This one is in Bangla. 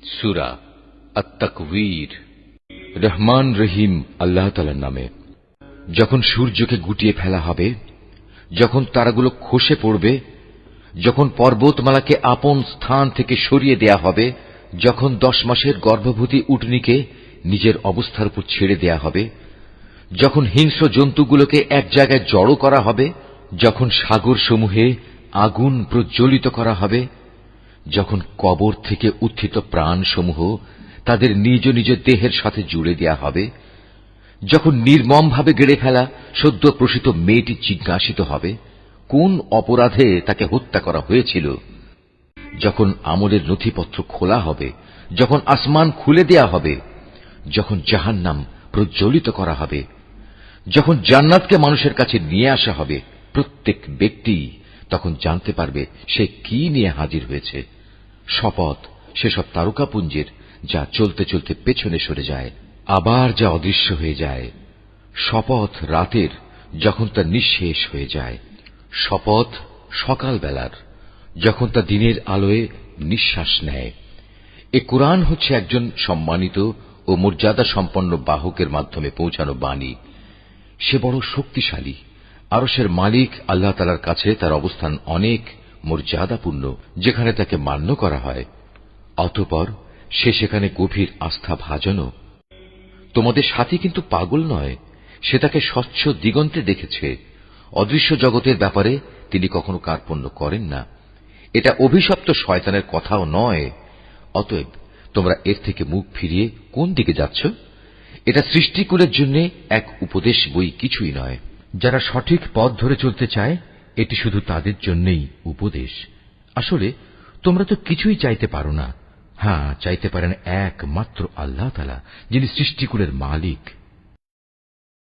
সূরা আত-তাকবীর। রহমান রহিম আল্লাহ তাআলার নামে। যখন সূর্যকে গুটিয়ে ফেলা হবে, যখন তারাগুলো খসে পড়বে, যখন পর্বতমালাকে আপন স্থান থেকে সরিয়ে দেয়া হবে, যখন 10 মাসের গর্ভবতী উটনীকে নিজের অবস্থার উপর ছেড়ে দেয়া হবে, যখন হিংস্র জন্তুগুলোকে এক জায়গায় জড়ো করা হবে, যখন সাগর সমূহে আগুন প্রজ্বলিত করা হবে, যখন কবর থেকে উত্থিত প্রাণসমূহ তাদের নিজ নিজ দেহের সাথে জুড়ে দেয়া হবে, যখন নির্মমভাবে গেড়ে ফেলা সদ্য প্রসূত মেয়েটি জিজ্ঞাসিত হবে কোন অপরাধে তাকে হত্যা করা হয়েছিল, যখন আমলের নথিপত্র খোলা হবে, যখন আসমান খুলে দেয়া হবে, যখন জাহান্নাম প্রজ্বলিত করা হবে, যখন জান্নাতকে মানুষের কাছে নিয়ে আসা হবে, প্রত্যেক ব্যক্তি তখন জানতে পারবে সে কি নিয়ে হাজির হয়েছে। শপথ সেসব তারকাপুঞ্জের যা চলতে চলতে পেছনে সরে যায়, আবার যা অদৃশ্য হয়ে যায়। শপথ রাতের যখন তা নিঃশেষ হয়ে যায়। শপথ সকালবেলার যখন তা দিনের আলোয় নিঃশ্বাস নেয়। এ কুরআন হচ্ছে একজন সম্মানিত ও মর্যাদা সম্পন্ন বাহকের মাধ্যমে পৌঁছানো বাণী। সে বড় শক্তিশালী। আরশের মালিক আল্লাহ তাআলার কাছে তার অবস্থান অনেক মর্যাদাপূর্ণ, যেখানে তাকে মান্য করা হয়। অতঃপর সে সেখানে গভীর আস্থা ভাজনও। তোমাদের সাথী কিন্তু পাগল নয়, সে তাকে স্বচ্ছ দিগন্তে দেখেছে। অদৃশ্য জগতের ব্যাপারে তিনি কখনো কার্পণ্য করেন না। এটা অভিশপ্ত শয়তানের কথাও নয়। অতএব তোমরা এর থেকে মুখ ফিরিয়ে কোন দিকে যাচ্ছ? এটা সৃষ্টিকুলের জন্য এক উপদেশ বই, কিছুই নয়। যারা সঠিক পথ ধরে চলতে চায় এটি শুধু তাদের জন্যই উপদেশ। আসলে তোমরা তো কিছুই চাইতে পারো না। হ্যাঁ, চাইতে পারেন একমাত্র আল্লাহ তাআলা, যিনি সৃষ্টিকুলের মালিক।